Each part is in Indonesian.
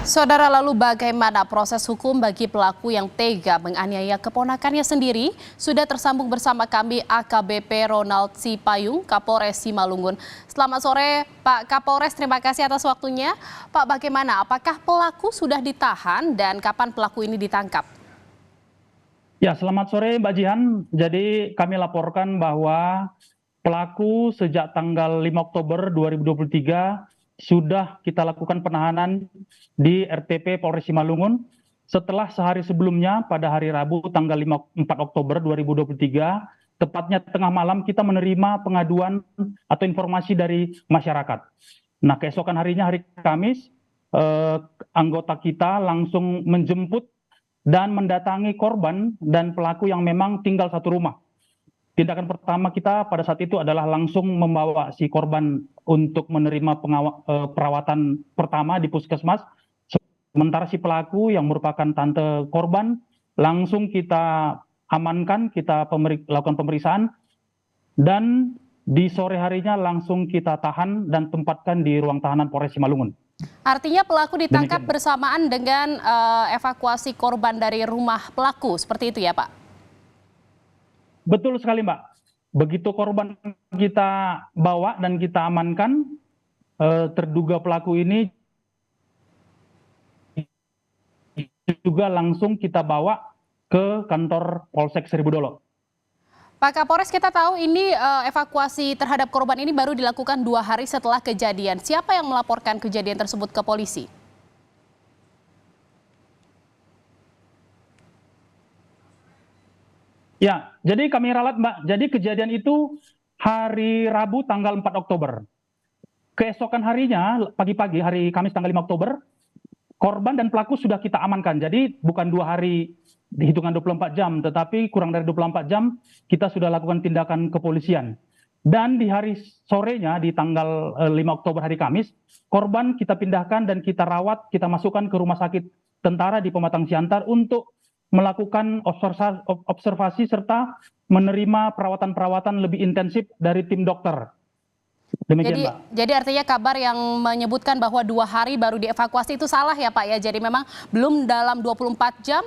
Saudara, lalu bagaimana proses hukum bagi pelaku yang tega menganiaya keponakannya sendiri? Sudah tersambung bersama kami AKBP Ronald Sipayung, Kapolres Simalungun. Selamat sore Pak Kapolres, terima kasih atas waktunya. Pak, bagaimana? Apakah pelaku sudah ditahan dan kapan pelaku ini ditangkap? Ya, selamat sore Mbak Jihan. Jadi kami laporkan bahwa pelaku sejak tanggal 5 Oktober 2023 sudah kita lakukan penahanan di RTP Polres Simalungun setelah sehari sebelumnya pada hari Rabu tanggal 4 Oktober 2023, tepatnya tengah malam kita menerima pengaduan atau informasi dari masyarakat. Nah, keesokan harinya hari Kamis, anggota kita langsung menjemput dan mendatangi korban dan pelaku yang memang tinggal satu rumah. Tindakan pertama kita pada saat itu adalah langsung membawa si korban untuk menerima perawatan pertama di puskesmas. Sementara si pelaku yang merupakan tante korban langsung kita amankan, kita lakukan pemeriksaan, dan di sore harinya langsung kita tahan dan tempatkan di ruang tahanan Polres Simalungun. Artinya pelaku ditangkap bersamaan dengan evakuasi korban dari rumah pelaku, seperti itu ya Pak? Betul sekali Mbak. Begitu korban kita bawa dan kita amankan, terduga pelaku ini juga langsung kita bawa ke kantor Polsek Seribu Dolo. Pak Kapolres, kita tahu ini evakuasi terhadap korban ini baru dilakukan 2 hari setelah kejadian. Siapa yang melaporkan kejadian tersebut ke polisi? Ya, jadi kami ralat Mbak. Jadi kejadian itu hari Rabu tanggal 4 Oktober. Keesokan harinya, pagi-pagi hari Kamis tanggal 5 Oktober, korban dan pelaku sudah kita amankan. Jadi bukan 2 hari dihitungan 24 jam, tetapi kurang dari 24 jam kita sudah lakukan tindakan kepolisian. Dan di hari sorenya, di tanggal 5 Oktober hari Kamis, korban kita pindahkan dan kita rawat, kita masukkan ke rumah sakit tentara di Pematang Siantar untuk melakukan observasi serta menerima perawatan-perawatan lebih intensif dari tim dokter. Demikian, Mbak. Jadi artinya kabar yang menyebutkan bahwa 2 hari baru dievakuasi itu salah ya Pak ya. Jadi memang belum dalam 24 jam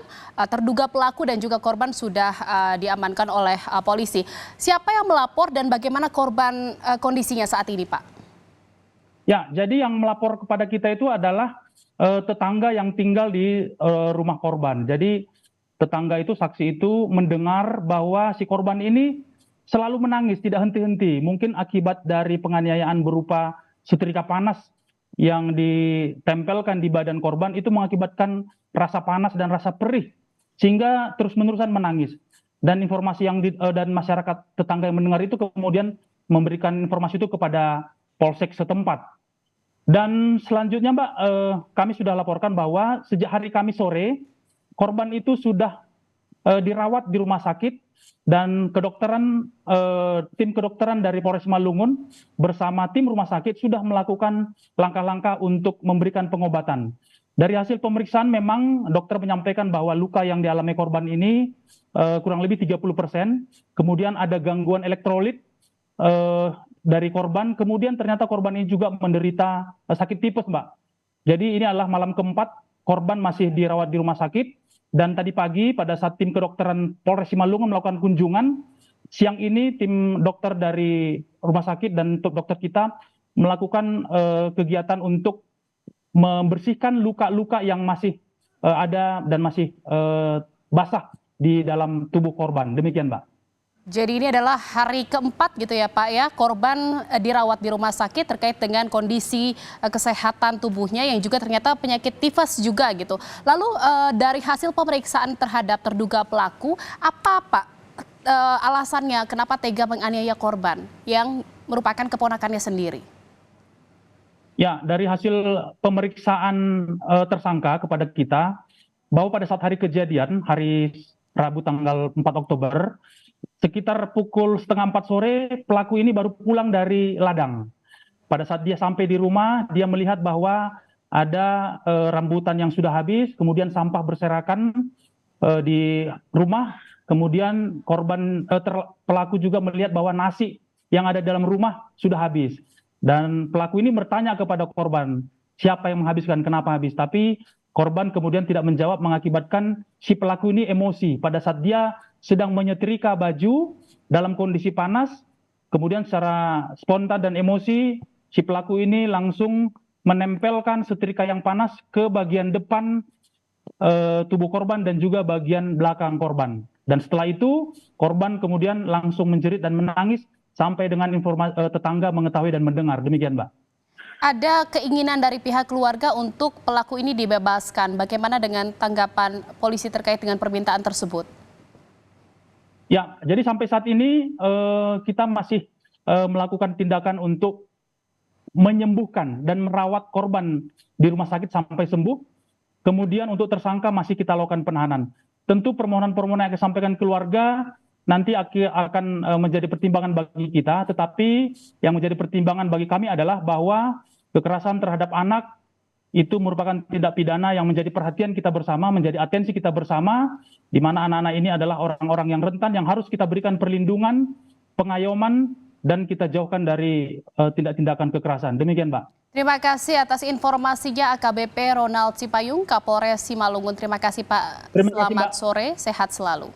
terduga pelaku dan juga korban sudah diamankan oleh polisi. Siapa yang melapor dan bagaimana korban kondisinya saat ini Pak? Ya, jadi yang melapor kepada kita itu adalah tetangga yang tinggal di rumah korban. Jadi tetangga itu, saksi itu mendengar bahwa si korban ini selalu menangis, tidak henti-henti. Mungkin akibat dari penganiayaan berupa setrika panas yang ditempelkan di badan korban itu mengakibatkan rasa panas dan rasa perih, sehingga terus-menerusan menangis. Dan informasi dan masyarakat tetangga yang mendengar itu kemudian memberikan informasi itu kepada polsek setempat. Dan selanjutnya Mbak, kami sudah laporkan bahwa sejak hari Kamis sore, korban itu sudah dirawat di rumah sakit dan tim kedokteran dari Polres Simalungun bersama tim rumah sakit sudah melakukan langkah-langkah untuk memberikan pengobatan. Dari hasil pemeriksaan memang dokter menyampaikan bahwa luka yang dialami korban ini kurang lebih 30%, kemudian ada gangguan elektrolit dari korban, kemudian ternyata korban ini juga menderita sakit tipes Mbak. Jadi ini adalah malam keempat korban masih dirawat di rumah sakit. Dan tadi pagi pada saat tim kedokteran Polres Simalungun melakukan kunjungan, siang ini tim dokter dari rumah sakit dan dokter kita melakukan kegiatan untuk membersihkan luka-luka yang masih ada dan masih basah di dalam tubuh korban. Demikian Mbak. Jadi ini adalah hari keempat gitu ya Pak ya, korban dirawat di rumah sakit terkait dengan kondisi kesehatan tubuhnya yang juga ternyata penyakit tifus juga gitu. Lalu dari hasil pemeriksaan terhadap terduga pelaku, apa Pak alasannya kenapa tega menganiaya korban yang merupakan keponakannya sendiri? Ya, dari hasil pemeriksaan tersangka kepada kita, bahwa pada saat hari kejadian, hari Rabu tanggal 4 Oktober, sekitar pukul setengah 4 sore, pelaku ini baru pulang dari ladang. Pada saat dia sampai di rumah, dia melihat bahwa ada rambutan yang sudah habis, kemudian sampah berserakan di rumah, kemudian pelaku juga melihat bahwa nasi yang ada dalam rumah sudah habis. Dan pelaku ini bertanya kepada korban, siapa yang menghabiskan, kenapa habis. Tapi korban kemudian tidak menjawab, mengakibatkan si pelaku ini emosi. Pada saat dia sedang menyetrika baju dalam kondisi panas, kemudian secara spontan dan emosi, si pelaku ini langsung menempelkan setrika yang panas ke bagian depan tubuh korban dan juga bagian belakang korban. Dan setelah itu korban kemudian langsung menjerit dan menangis sampai dengan tetangga mengetahui dan mendengar. Demikian, Mbak. Ada keinginan dari pihak keluarga untuk pelaku ini dibebaskan. Bagaimana dengan tanggapan polisi terkait dengan permintaan tersebut? Ya, jadi sampai saat ini kita masih melakukan tindakan untuk menyembuhkan dan merawat korban di rumah sakit sampai sembuh. Kemudian untuk tersangka masih kita lakukan penahanan. Tentu permohonan-permohonan yang disampaikan keluarga nanti akan menjadi pertimbangan bagi kita, tetapi yang menjadi pertimbangan bagi kami adalah bahwa kekerasan terhadap anak itu merupakan tindak pidana yang menjadi perhatian kita bersama, menjadi atensi kita bersama, di mana anak-anak ini adalah orang-orang yang rentan yang harus kita berikan perlindungan, pengayoman, dan kita jauhkan dari tindak-tindakan kekerasan. Demikian, Mbak. Terima kasih atas informasinya AKBP Ronald Sipayung, Kapolres Simalungun. Terima kasih Pak. Selamat sore, sehat selalu.